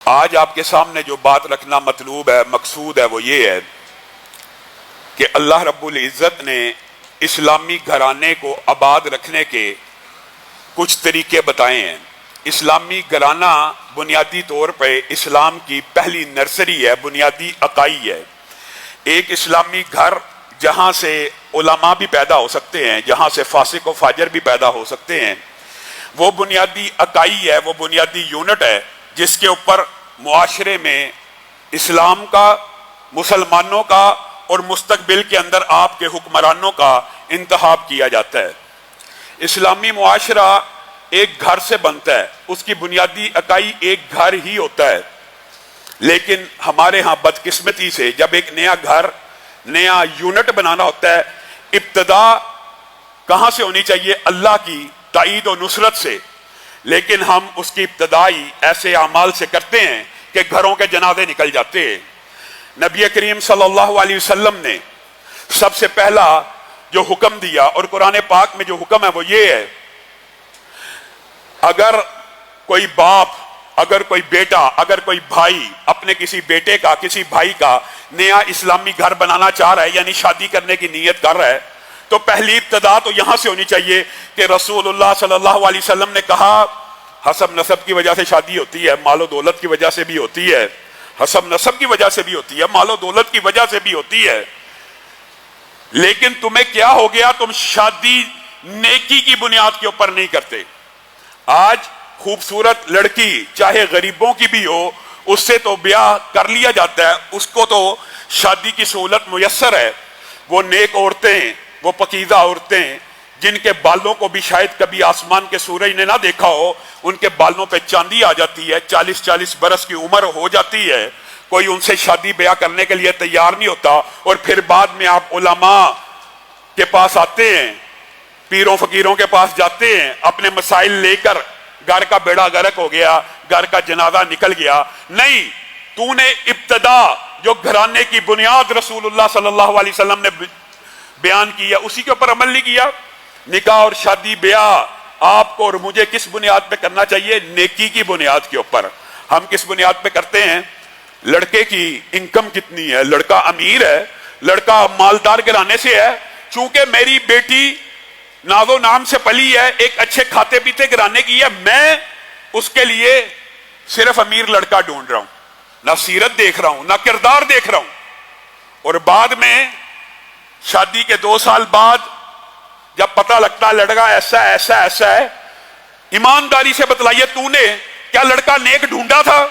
آج آپ کے سامنے جو بات رکھنا مطلوب ہے، مقصود ہے، وہ یہ ہے کہ اللہ رب العزت نے اسلامی گھرانے کو آباد رکھنے کے کچھ طریقے بتائے ہیں۔ اسلامی گھرانہ بنیادی طور پہ اسلام کی پہلی نرسری ہے، بنیادی اکائی ہے۔ ایک اسلامی گھر جہاں سے علماء بھی پیدا ہو سکتے ہیں، جہاں سے فاسق و فاجر بھی پیدا ہو سکتے ہیں، وہ بنیادی اکائی ہے، وہ بنیادی یونٹ ہے جس کے اوپر معاشرے میں اسلام کا، مسلمانوں کا اور مستقبل کے اندر آپ کے حکمرانوں کا انتخاب کیا جاتا ہے۔ اسلامی معاشرہ ایک گھر سے بنتا ہے، اس کی بنیادی اکائی ایک گھر ہی ہوتا ہے، لیکن ہمارے ہاں بدقسمتی سے جب ایک نیا گھر، نیا یونٹ بنانا ہوتا ہے، ابتدا کہاں سے ہونی چاہیے؟ اللہ کی تائید و نصرت سے، لیکن ہم اس کی ابتدائی ایسے اعمال سے کرتے ہیں کہ گھروں کے جنازے نکل جاتے ہیں۔ نبی کریم صلی اللہ علیہ وسلم نے سب سے پہلا جو حکم دیا، اور قرآن پاک میں جو حکم ہے وہ یہ ہے، اگر کوئی باپ، اگر کوئی بیٹا، اگر کوئی بھائی اپنے کسی بیٹے کا، کسی بھائی کا نیا اسلامی گھر بنانا چاہ رہا ہے، یعنی شادی کرنے کی نیت کر رہا ہے، تو پہلی ابتدا تو یہاں سے ہونی چاہیے کہ رسول اللہ صلی اللہ علیہ وسلم نے کہا حسب نسب کی وجہ سے شادی ہوتی ہے، مال و دولت کی وجہ سے بھی ہوتی ہے، حسب نسب کی وجہ سے بھی ہوتی ہے، مال و دولت کی وجہ سے بھی ہوتی ہے، لیکن تمہیں کیا ہو گیا؟ تم شادی نیکی کی بنیاد کے اوپر نہیں کرتے۔ آج خوبصورت لڑکی چاہے غریبوں کی بھی ہو، اس سے تو بیاہ کر لیا جاتا ہے، اس کو تو شادی کی سہولت میسر ہے۔ وہ نیک عورتیں، وہ پاکیزہ عورتیں جن کے بالوں کو بھی شاید کبھی آسمان کے سورج نے نہ دیکھا ہو، ان کے بالوں پہ چاندی آ جاتی ہے، 40 برس کی عمر ہو جاتی ہے، کوئی ان سے شادی بیاہ کرنے کے لیے تیار نہیں ہوتا، اور پھر بعد میں آپ علماء کے پاس آتے ہیں، پیروں فقیروں کے پاس جاتے ہیں، اپنے مسائل لے کر، گھر کا بیڑا غرق ہو گیا، گھر کا جنازہ نکل گیا۔ نہیں، تو نے ابتدا جو گھرانے کی بنیاد رسول اللہ صلی اللہ علیہ وسلم نے بیان کیا، اسی کے اوپر عمل نہیں کیا۔ نکاح اور شادی بیاہ آپ کو اور مجھے کس بنیاد پہ کرنا چاہیے؟ نیکی کی بنیاد کے اوپر۔ ہم کس بنیاد پہ کرتے ہیں؟ لڑکے کی انکم کتنی ہے؟ لڑکا امیر ہے، لڑکا مالدار گھرانے سے ہے، چونکہ میری بیٹی ناز و نام سے پلی ہے، ایک اچھے کھاتے پیتے گھرانے کی ہے، میں اس کے لیے صرف امیر لڑکا ڈھونڈ رہا ہوں، نہ سیرت دیکھ رہا ہوں، نہ کردار دیکھ رہا ہوں۔ اور بعد میں شادی کے 2 سال بعد جب پتہ لگتا لڑکا ایسا ایسا ایسا ہے، ایمانداری سے بتلائیے، تو نے کیا لڑکا نیک ڈھونڈا تھا؟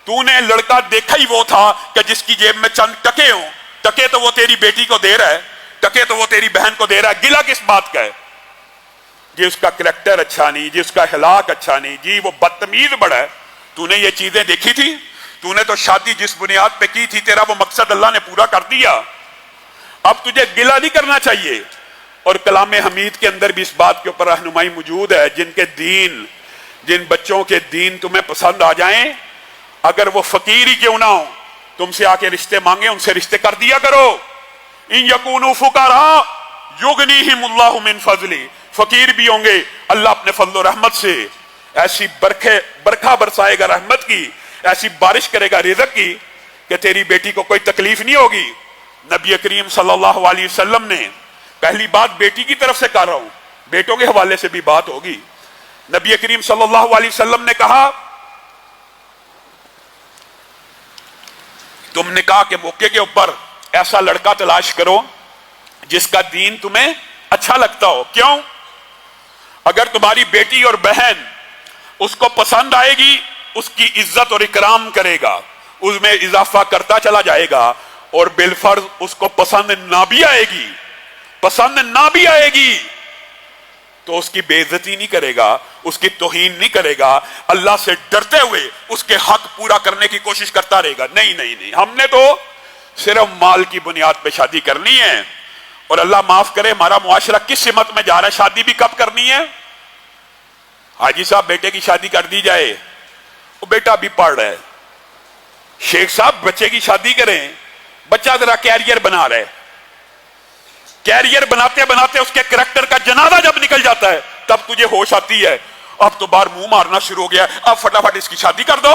تو نے لڑکا دیکھا ہی وہ تھا کہ جس کی جیب میں چند ٹکے ہوں، ٹکے تو وہ تیری بیٹی کو دے رہا ہے، ٹکے تو وہ تیری بہن کو دے رہا ہے، گلا کس بات کا ہے؟ جی اس کا کریکٹر اچھا نہیں، جی اس کا اخلاق اچھا نہیں، جی وہ بدتمیز بڑا ہے۔ تو نے یہ چیزیں دیکھی تھی؟ تو نے تو شادی جس بنیاد پہ کی تھی، تیرا وہ مقصد اللہ نے پورا کر دیا، اب تجھے گلا نہیں کرنا چاہیے۔ اور کلام حمید کے اندر بھی اس بات کے اوپر رہنمائی موجود ہے، جن بچوں کے دین تمہیں پسند آ جائیں، اگر وہ فقیر ہی کیوں نہ ہو، تم سے آ کے رشتے مانگے، ان سے رشتے کر دیا کرو۔ ان یکونوا فقراء یغنیہم اللہ من فضلہ، فقیر بھی ہوں گے، اللہ اپنے فضل و رحمت سے ایسی برکھا برسائے گا رحمت کی، ایسی بارش کرے گا رزق کی کہ تیری بیٹی کو کوئی تکلیف نہیں ہوگی۔ نبی کریم صلی اللہ علیہ وسلم نے، پہلی بات بیٹی کی طرف سے کر رہا ہوں، بیٹوں کے حوالے سے بھی بات ہوگی، نبی کریم صلی اللہ علیہ وسلم نے کہا تم نکاح کے موقع کے اوپر ایسا لڑکا تلاش کرو جس کا دین تمہیں اچھا لگتا ہو۔ کیوں؟ اگر تمہاری بیٹی اور بہن اس کو پسند آئے گی، اس کی عزت اور اکرام کرے گا، اس میں اضافہ کرتا چلا جائے گا، اور بالفرض اس کو پسند نہ بھی آئے گی، تو اس کی بے عزتی نہیں کرے گا، اس کی توہین نہیں کرے گا، اللہ سے ڈرتے ہوئے اس کے حق پورا کرنے کی کوشش کرتا رہے گا۔ نہیں، ہم نے تو صرف مال کی بنیاد پہ شادی کرنی ہے، اور اللہ معاف کرے ہمارا معاشرہ کس سمت میں جا رہا ہے۔ شادی بھی کب کرنی ہے؟ حاجی صاحب بیٹے کی شادی کر دی جائے، وہ بیٹا بھی پڑھ رہا ہے، شیخ صاحب بچے کی شادی کریں، بچہ ذرا کیریئر بنا رہا ہے، کیریئر بناتے بناتے اس کے کریکٹر کا جنازہ جب نکل جاتا ہے تب تجھے ہوش آتی ہے، اب تو باہر منہ مارنا شروع ہو گیا، اب فٹافٹ اس کی شادی کر دو۔